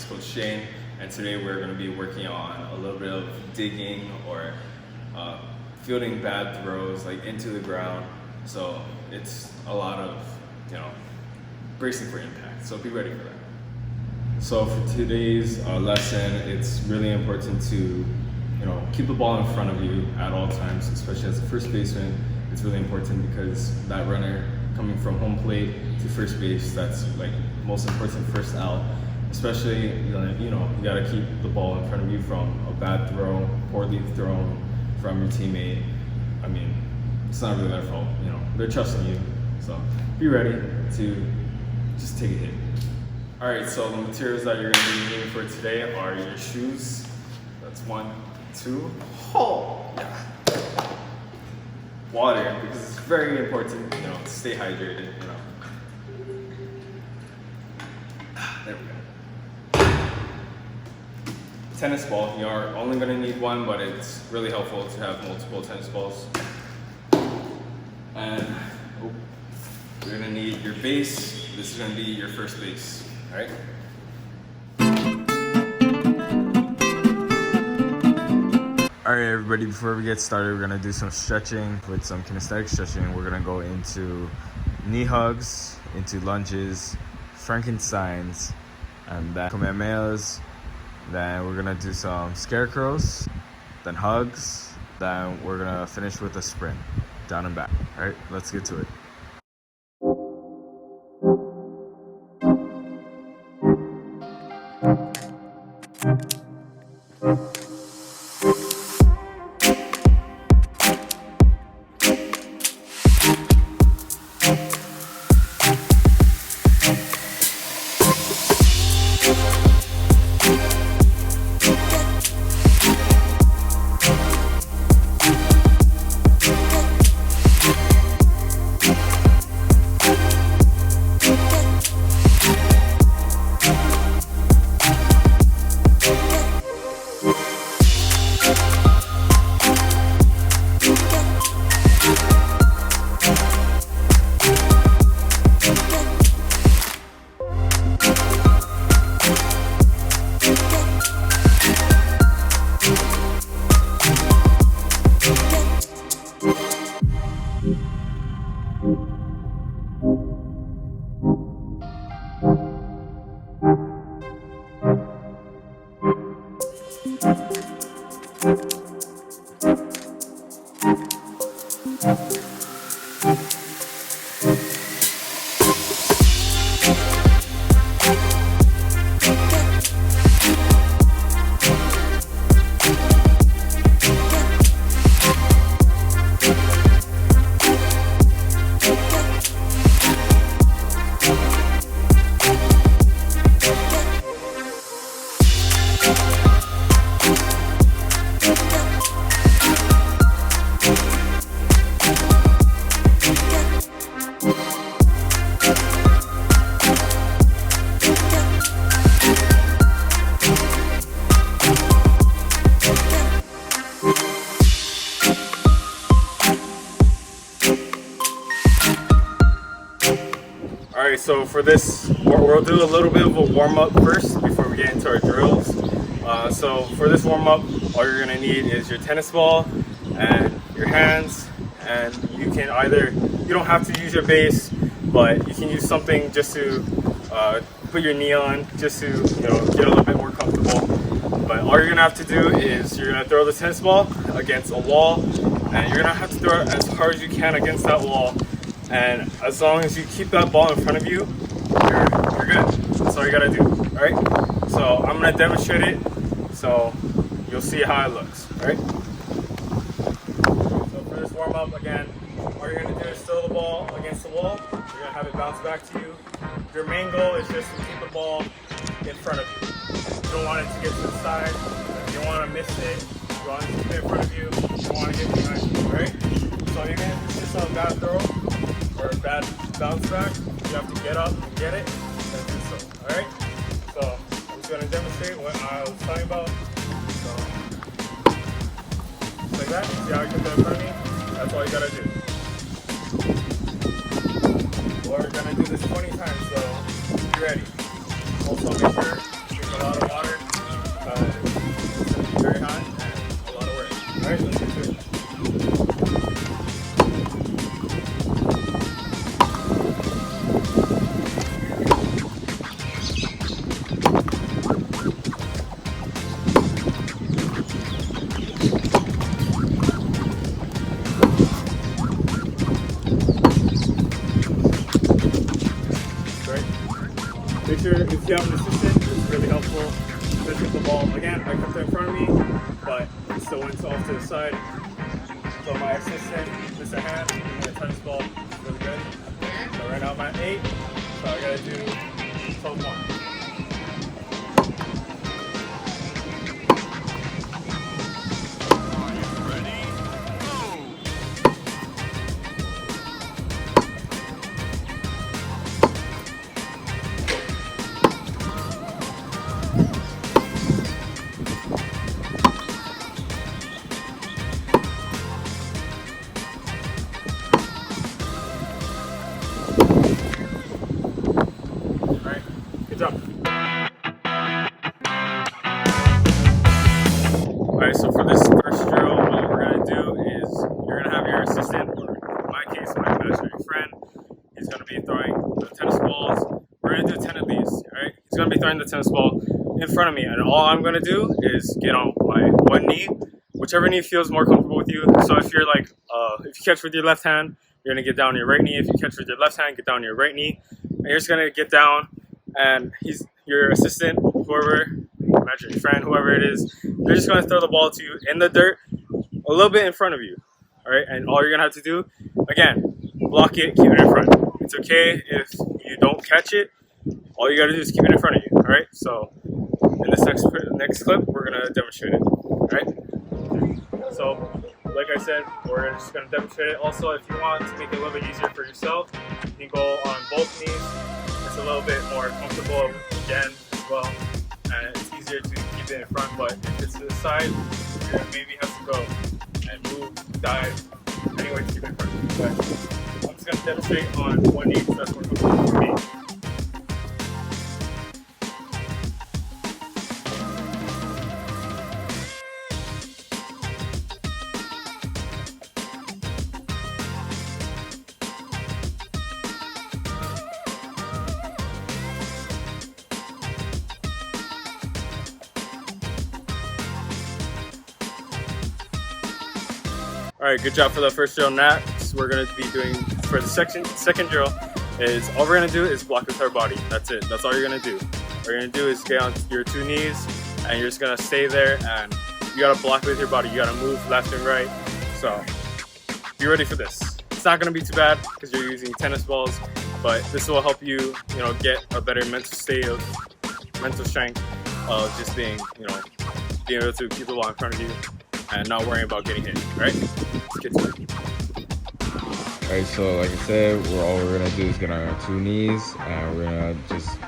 Coach Shane, and today we're going to be working on a little bit of digging or fielding bad throws like into the ground. So it's a lot of, bracing for impact. So be ready for that. So for today's lesson, it's really important to keep the ball in front of you at all times, especially as a first baseman. It's really important because that runner coming from home plate to first base, that's like most important first out. Especially, you gotta keep the ball in front of you from a bad throw, poorly thrown from your teammate. I mean, it's not really their fault, they're trusting you. So be ready to just take a hit. All right, so the materials that you're gonna be needing for today are your shoes. That's 1, 2, yeah. Water, because it's very important, to stay hydrated, There we go. Tennis ball, you are only gonna need one, but it's really helpful to have multiple tennis balls. And you're gonna need your base. This is gonna be your first base, all right? All right, everybody, before we get started, we're gonna do some stretching. With some kinesthetic stretching, we're gonna go into knee hugs, into lunges, FRANKENSTEINs, and then KAMEHAMEHA'S. Then we're gonna do some SCARECROWS, then hugs, then we're gonna finish with a sprint, down and back. All right, let's get to it. Alright, so for this, we'll do a little bit of a warm-up first before we get into our drills. So for this warm-up, all you're going to need is your tennis ball and your hands, and you can you don't have to use your base, but you can use something just to put your knee on, just to get a little bit more comfortable. But all you're going to have to do is you're going to throw the tennis ball against a wall, and you're going to have to throw it as hard as you can against that wall. And as long as you keep that ball in front of you, you're good. That's all you gotta do, all right? So I'm gonna demonstrate it, so you'll see how it looks, all right? So for this warm up, again, all you're gonna do is throw the ball against the wall. You're gonna have it bounce back to you. Your main goal is just to keep the ball in front of you. You don't want it to get to the side. You don't want to miss it. You want it to keep it in front of you. You don't want to get behind you, all right? So even if it's just a bad throw or a bad bounce back, you have to get up and get it and do so. Alright? So I'm just going to demonstrate what I was talking about. So just like that. See how I get that in front of me? That's all you gotta do. We're gonna do this 20 times, so be ready. Also make sure you drink a lot of Make sure if you have an assistant, it's really helpful. Just with the ball, again, I kept it in front of me, but it still went off to the side. So my assistant, Mr. Hand, he's a tennis ball, it's really good. So right now I'm at 8, so I gotta do 12 more. Alright, so for this first drill, what we're going to do is you're going to have your assistant, or in my case, my imaginary friend. He's going to be throwing the tennis balls. We're going to do 10 of these, alright? He's going to be throwing the tennis ball in front of me, and all I'm going to do is get on my one knee, whichever knee feels more comfortable with you. So if you're like, if you catch with your left hand, you're going to get down on your right knee. If you catch with your left hand, get down on your right knee. And you're just going to get down, and your assistant, whoever, imaginary friend, whoever it is, they're just going to throw the ball to you in the dirt a little bit in front of you, all right? And all you're going to have to do, again, block it, keep it in front. It's okay if you don't catch it. All you got to do is keep it in front of you, all right? So in this next clip, we're going to demonstrate it, all right? So like I said, we're just going to demonstrate it. Also, if you want to make it a little bit easier for yourself, you can go on both knees. It's a little bit more comfortable again as well, and it's easier to keep it in front. But if it's to the side, you maybe have to go and move, dive, anyway to keep it in front. But I'm just going to demonstrate on one knee because that's more comfortable for me. Alright, good job for the first drill. Next, we're going to be doing, for the second drill, is all we're going to do is block with our body. That's it. That's all you're going to do. What you're going to do is get on your 2 knees, and you're just going to stay there, and you got to block with your body. You got to move left and right. So, be ready for this. It's not going to be too bad because you're using tennis balls, but this will help you, get a better mental strength of just being able to keep the ball in front of you and not worrying about getting hit, right? Let's get to it. Alright, so like I said, all we're gonna do is get on our 2 knees, and we're gonna just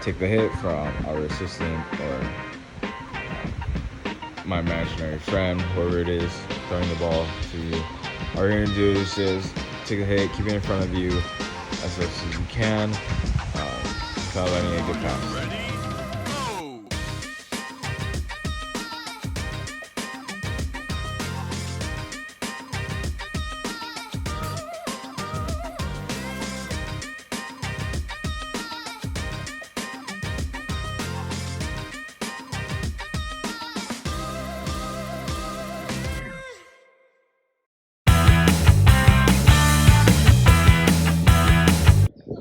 take the hit from our assistant or my imaginary friend, whoever it is, throwing the ball to you. All you're gonna do is just take the hit, keep it in front of you as much as you can, without letting it get past.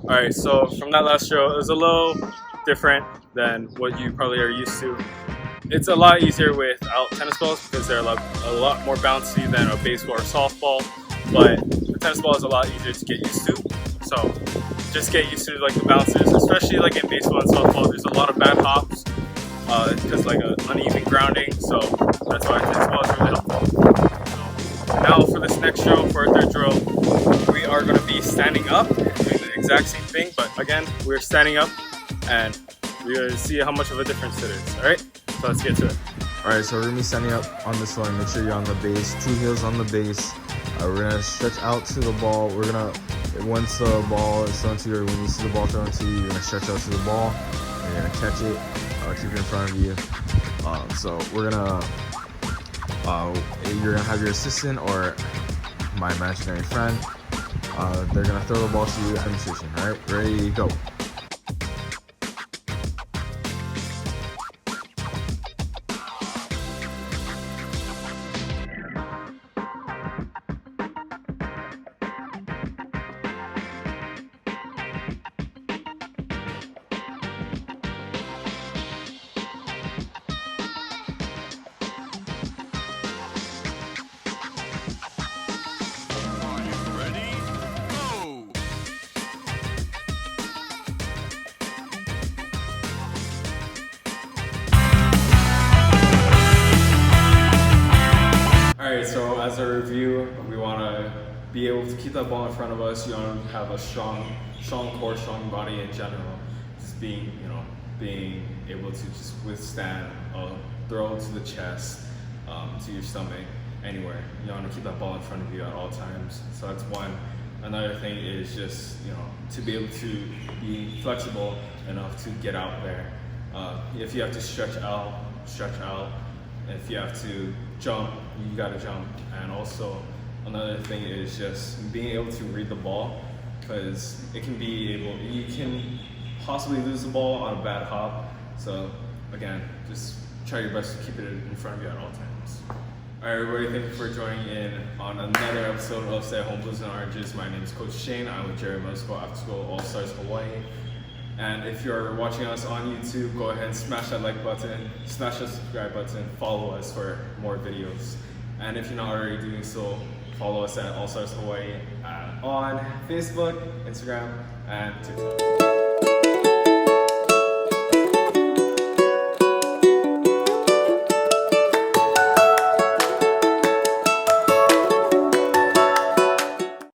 Alright, so from that last drill, it was a little different than what you probably are used to. It's a lot easier without tennis balls because they're a lot more bouncy than a baseball or softball, but the tennis ball is a lot easier to get used to. So just get used to like the bounces, especially like in baseball and softball. There's a lot of bad hops because like an uneven grounding, so that's why tennis ball is really helpful. So now for this next drill, for our third drill, we are going to be standing up, doing the exact same thing, but again, we're standing up and we're going to see how much of a difference it is. Alright, so let's get to it. Alright, so we're going to be standing up on this one. Make sure you're on the base, 2 heels on the base. We're going to stretch out to the ball. We're going to, once the ball is thrown to you, or when you see the ball thrown to you, you're going to stretch out to the ball. And you're going to catch it, keep it in front of you. So we're going to, you're going to have your assistant or my imaginary friend. They're going to throw the ball to you, demonstration. Alright, ready, go. be able to keep that ball in front of us. You want to have a strong core, strong body in general. Just being able to just withstand a throw to the chest, to your stomach, anywhere. You want to keep that ball in front of you at all times. So that's one. Another thing is just, to be able to be flexible enough to get out there. If you have to stretch out. If you have to jump, you gotta jump. And also, another thing is just being able to read the ball, because you can possibly lose the ball on a bad hop. So again, just try your best to keep it in front of you at all times. All right, everybody, thank you for joining in on another episode of Stay at Home Blues and Oranges. My name is Coach Shane. I'm with Jerry Middle School After School All Stars Hawaii. And if you're watching us on YouTube, go ahead and smash that like button, smash that subscribe button, follow us for more videos. And if you're not already doing so, follow us at All Stars Hawaii on Facebook, Instagram, and TikTok.